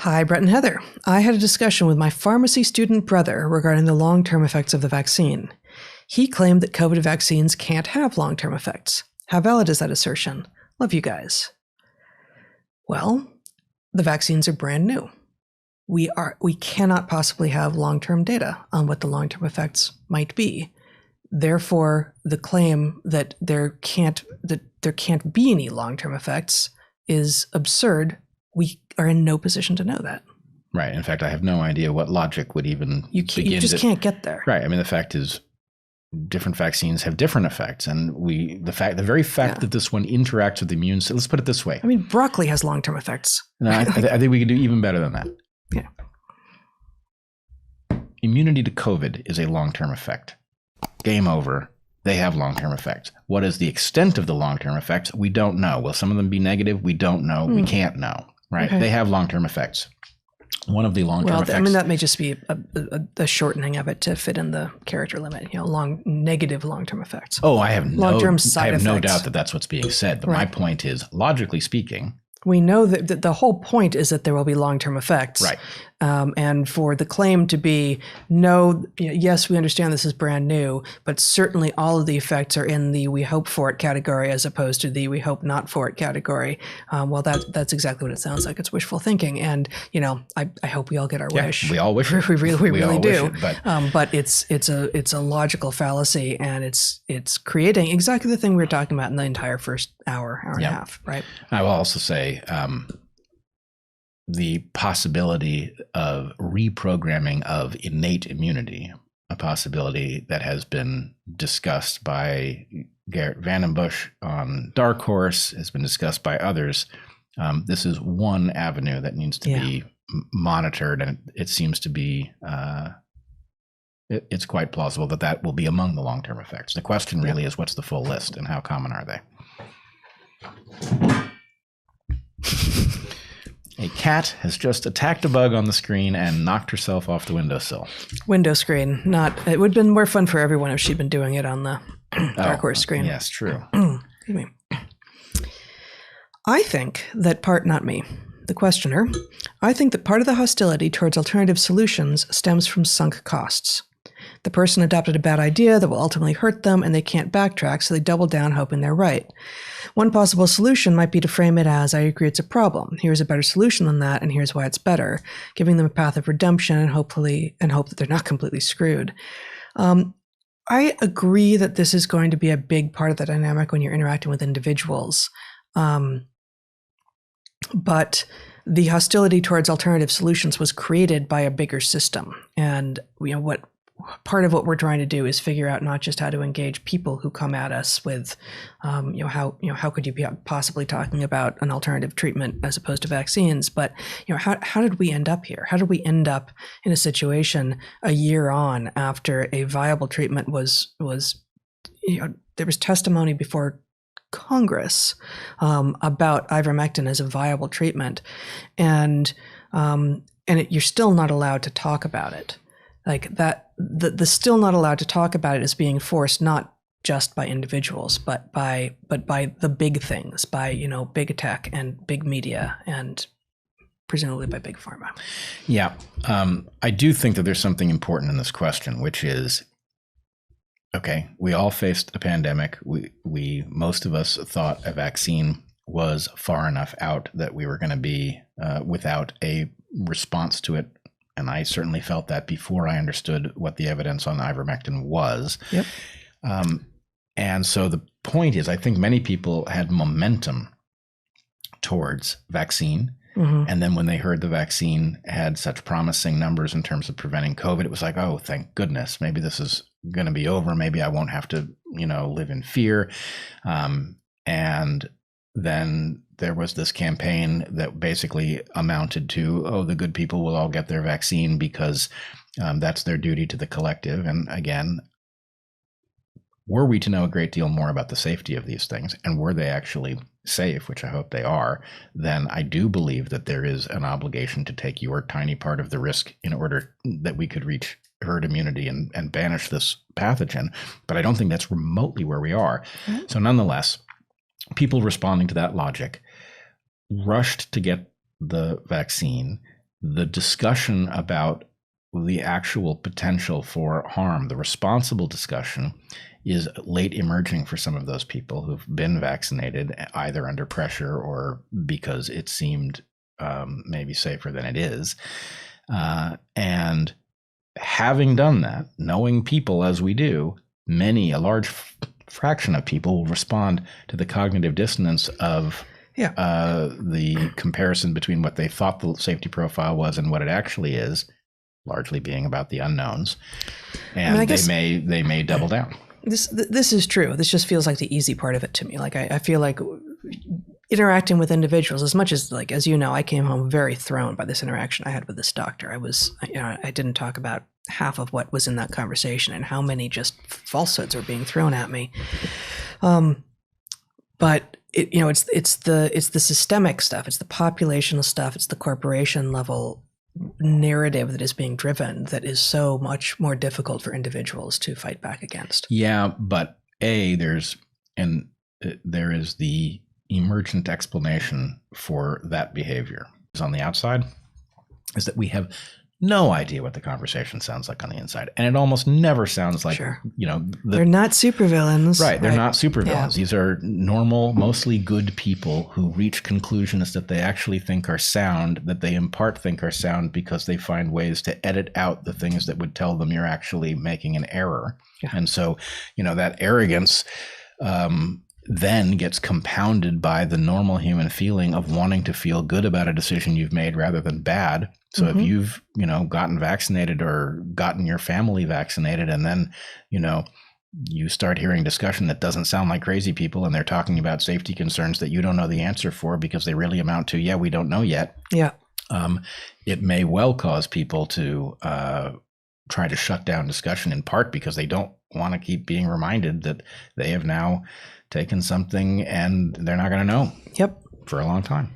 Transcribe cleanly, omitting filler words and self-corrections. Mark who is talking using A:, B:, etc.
A: Hi, Brett and Heather. I had a discussion with my pharmacy student brother regarding the long-term effects of the vaccine. He claimed that COVID vaccines can't have long-term effects. How valid is that assertion? Love you guys. Well, the vaccines are brand new. We cannot possibly have long-term data on what the long-term effects might be. Therefore, the claim that there can't be any long-term effects is absurd. We are in no position to know that.
B: Right. In fact, I have no idea what logic would even begin.
A: You just can't get there.
B: Right. I mean, the fact is, different vaccines have different effects, and the very fact that this one interacts with the immune system. Let's put it this way.
A: I mean, broccoli has long-term effects.
B: No, I think we can do even better than that.
A: Yeah.
B: Immunity to COVID is a long-term effect. Game over. They have long-term effects. What is the extent of the long-term effects? We don't know. Will some of them be negative? We don't know. We can't know. Right? Okay. They have long-term effects. One of the long-term effects.
A: I mean, that may just be a shortening of it to fit in the character limit. Negative long-term effects.
B: Oh, I have
A: long-term side effects.
B: No doubt that that's what's being said. But my point is, logically speaking,
A: we know that the whole point is that there will be long-term effects.
B: Right.
A: And for the claim to be, no, yes, we understand this is brand new, but certainly all of the effects are in the we hope for it category as opposed to the we hope not for it category. Well, that's exactly what it sounds like. It's wishful thinking. And, I hope we all get our wish.
B: We all wish it.
A: We really do.
B: It,
A: but it's a logical fallacy, and it's creating exactly the thing we were talking about in the entire first hour and a half, right?
B: I will also say, the possibility of reprogramming of innate immunity, a possibility that has been discussed by Garrett Vandenbush on Dark Horse, has been discussed by others. This is one avenue that needs to be monitored, and it seems to be it's quite plausible that will be among the long-term effects. The question really is, what's the full list and how common are they? A cat has just attacked a bug on the screen and knocked herself off the windowsill.
A: Window screen. It would have been more fun for everyone if she'd been doing it on the Dark Horse screen.
B: Yes, true.
A: Excuse me. I think that not me, the questioner, I think that part of the hostility towards alternative solutions stems from sunk costs. The person adopted a bad idea that will ultimately hurt them, and they can't backtrack, so they double down hoping they're right. One possible solution might be to frame it as, I agree it's a problem. Here's a better solution than that, and here's why it's better, giving them a path of redemption and hope that they're not completely screwed. I agree that this is going to be a big part of the dynamic when you're interacting with individuals. But the hostility towards alternative solutions was created by a bigger system. And part of what we're trying to do is figure out not just how to engage people who come at us with, how could you be possibly talking about an alternative treatment as opposed to vaccines, but how did we end up here? How did we end up in a situation a year on after a viable treatment was there was testimony before Congress about ivermectin as a viable treatment, and you're still not allowed to talk about it. Like that, the still not allowed to talk about it is being forced not just by individuals, but by the big things, by big tech and big media, and presumably by big pharma.
B: Yeah, I do think that there's something important in this question, which is, okay, we all faced a pandemic. We most of us thought a vaccine was far enough out that we were going to be without a response to it. And I certainly felt that before I understood what the evidence on ivermectin was.
A: Yep.
B: And so the point is, I think many people had momentum towards vaccine. Mm-hmm. And then when they heard the vaccine had such promising numbers in terms of preventing COVID, it was like, oh, thank goodness, maybe this is going to be over. Maybe I won't have to, live in fear. And then there was this campaign that basically amounted to, oh, the good people will all get their vaccine because that's their duty to the collective. And again, were we to know a great deal more about the safety of these things, and were they actually safe, which I hope they are, then I do believe that there is an obligation to take your tiny part of the risk in order that we could reach herd immunity and banish this pathogen. But I don't think that's remotely where we are. Mm-hmm. So nonetheless, people responding to that logic rushed to get the vaccine the discussion about the actual potential for harm, the responsible discussion, is late emerging for some of those people who've been vaccinated, either under pressure or because it seemed maybe safer than it is. And having done that, knowing people as we do, a large fraction of people will respond to the cognitive dissonance of the comparison between what they thought the safety profile was and what it actually is, largely being about the unknowns. And they may double down.
A: This is true. This just feels like the easy part of it to me. Like I feel like interacting with individuals, as much as, like, as you know, I came home very thrown by this interaction I had with this doctor. I didn't talk about half of what was in that conversation and how many just falsehoods are being thrown at me. But it's the systemic stuff. It's the populational stuff. It's the corporation level narrative that is being driven that is so much more difficult for individuals to fight back against.
B: Yeah, but there is the emergent explanation for that behavior. On the outside is that we have no idea what the conversation sounds like on the inside, and it almost never sounds like
A: they're not supervillains,
B: right? They're not supervillains. Yeah. These are normal, mostly good people who reach conclusions that they actually think are sound, that they in part think are sound because they find ways to edit out the things that would tell them you're actually making an error. Yeah. And so, that arrogance then gets compounded by the normal human feeling of wanting to feel good about a decision you've made rather than bad. So if you've, gotten vaccinated or gotten your family vaccinated, and then, you start hearing discussion that doesn't sound like crazy people, and they're talking about safety concerns that you don't know the answer for because they really amount to, we don't know yet.
A: Yeah.
B: It may well cause people to try to shut down discussion, in part because they don't want to keep being reminded that they have now taken something and they're not going to know.
A: Yep.
B: For a long time.